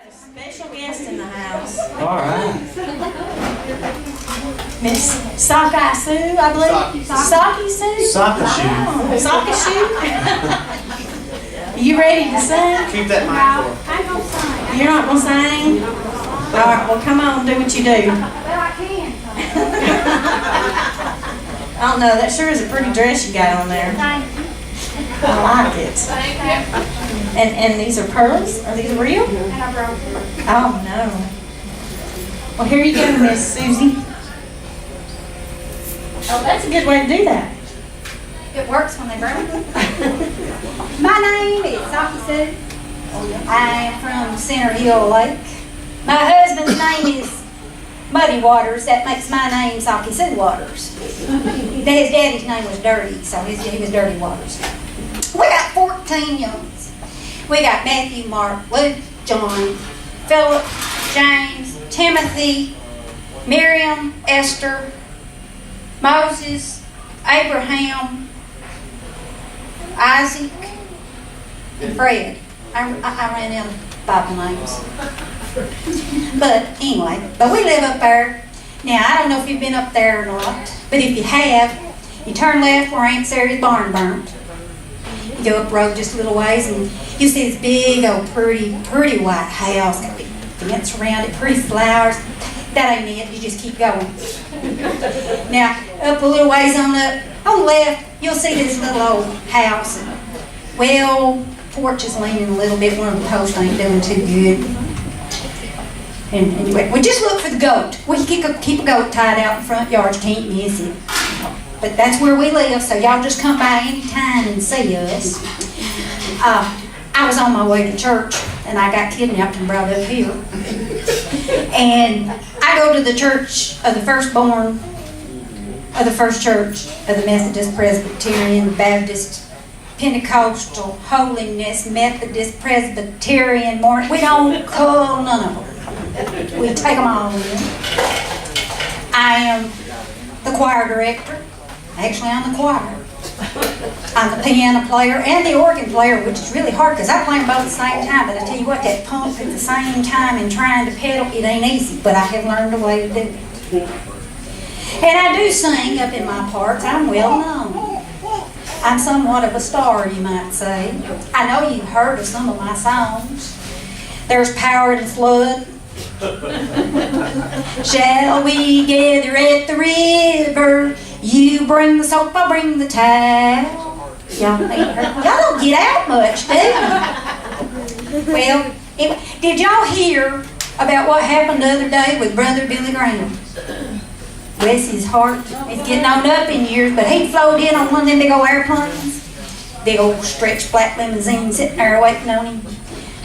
Special guest in the house. All right. Miss Sockisue, I believe. Sockisue? Sockisue. Sockisue? You ready to sing? Keep that mic for. I don't sing. You're not gonna sing? All right, well, come on, do what you do. Well, I can. I don't know, that sure is a pretty dress you got on there. Thank you. I like it. Thank you. And these are pearls? Are these real? And I broke it. Oh, no. Well, here you go, Miss Susie. Oh, that's a good way to do that. It works when they broke it. My name is Sockisue. I am from Center Hill Lake. My husband's name is Muddy Waters. That makes my name Sockisue Waters. His daddy's name was Dirty, so he was Dirty Waters. We got 14 youngs. We got Matthew, Mark, Luke, John, Philip, James, Timothy, Miriam, Esther, Moses, Abraham, Isaac, and Fred. I ran out of Bible names. But anyway, we live up there. Now, I don't know if you've been up there or not, but if you have, you turn left where Aunt Sarah's barn burnt. You go up the road just a little ways and you see this big old pretty white house, got a big fence around it, pretty flowers. That ain't it, you just keep going. Now, up a little ways on the left, you'll see this little old house. Well, porch is leaning a little bit, one of the posts ain't doing too good. And anyway, well, just look for the goat. We keep a goat tied out in the front yard, you can't miss it. But that's where we live, so y'all just come by any time and see us. I was on my way to church, and I got kidnapped and brought up here. And I go to the church of the firstborn of the first church of the Methodist, Presbyterian, Baptist, Pentecostal, Holiness, Methodist, Presbyterian, we don't call none of them. We take them all in. I am the choir director. Actually, I'm the choir. I'm the piano player and the organ player, which is really hard because I play them both at the same time. But I tell you what, that pump at the same time and trying to pedal, it ain't easy. But I have learned a way to do it. And I do sing up in my parts. I'm well known. I'm somewhat of a star, you might say. I know you've heard of some of my songs. There's Power in the Flood. Shall we gather at the river? You bring the soap, I'll bring the towel. Y'all don't get out much, do you? Well, did y'all hear about what happened the other day with Brother Billy Graham? Bless his heart. He's getting on up in years, but he flowed in on one of them big old airplanes. Big old stretched black limousine sitting there waiting on him.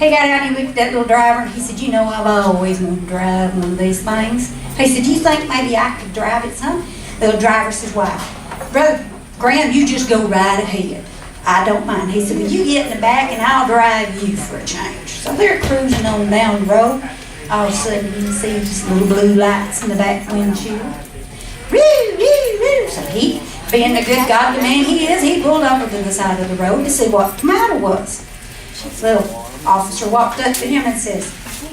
He got out and he looked at that little driver and he said, you know, I've always wanted to drive one of these things. He said, do you think maybe I could drive it, son? The little driver says, why? Brother Graham, you just go right ahead. I don't mind. He said, well, you get in the back and I'll drive you for a change. So they're cruising on down the road. All of a sudden you can see these little blue lights in the back windshield. Woo, woo, woo. So he, being the good godly man he is, he pulled over to the side of the road to see what the matter was. This little officer walked up to him and says,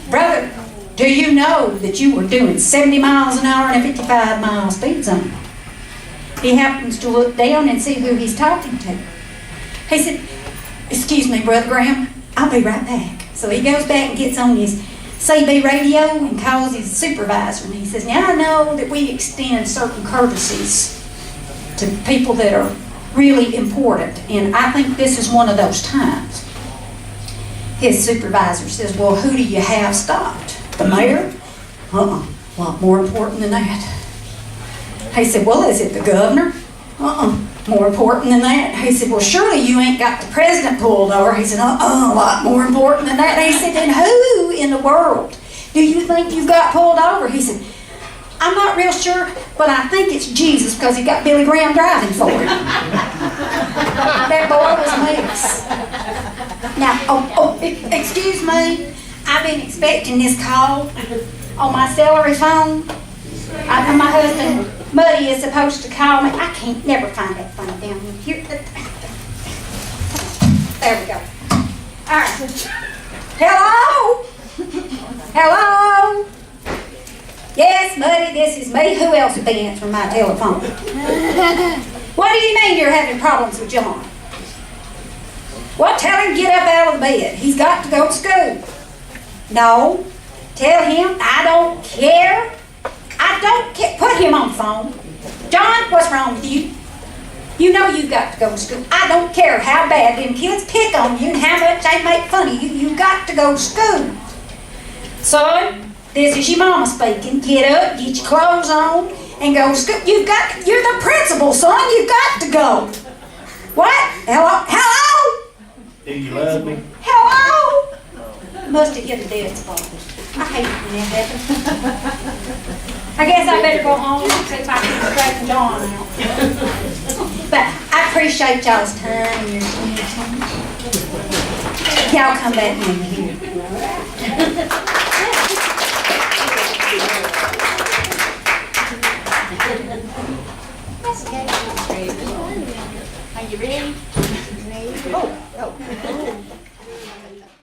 brother, do you know that you were doing 70 miles an hour in a 55-mile speed zone? He happens to look down and see who he's talking to. He said, excuse me, Brother Graham, I'll be right back. So he goes back and gets on his CB radio and calls his supervisor. And he says, now I know that we extend certain courtesies to people that are really important. And I think this is one of those times. His supervisor says, well, who do you have stopped? The mayor? A lot more important than that. He said, well, is it the governor? More important than that. He said, well, surely you ain't got the president pulled over. He said, a lot more important than that. And he said, then who in the world do you think you've got pulled over? He said, I'm not real sure, but I think it's Jesus because he got Billy Graham driving for him. That boy was a mess. Now, excuse me, I've been expecting this call on my celery phone. My husband, Muddy, is supposed to call me. I can't never find that phone down here. There we go. All right. Hello? Hello? Yes, buddy, this is me. Who else would be answering my telephone? What do you mean you're having problems with John? Well, tell him to get up out of the bed. He's got to go to school. No. Tell him I don't care. I don't care. Put him on the phone. John, what's wrong with you? You know you've got to go to school. I don't care how bad them kids pick on you and how much they make fun of you. You've got to go to school. Son, this is your mama speaking. Get up, get your clothes on, and go to school. You're the principal, son. You've got to go. What? Hello? Hello? Do you love me? Hello? Must have hit a dead spot. I hate when that happens. I guess I better go home and see if I can straighten John out. But I appreciate y'all's time and your attention. Y'all come back in here. Are you ready? Oh.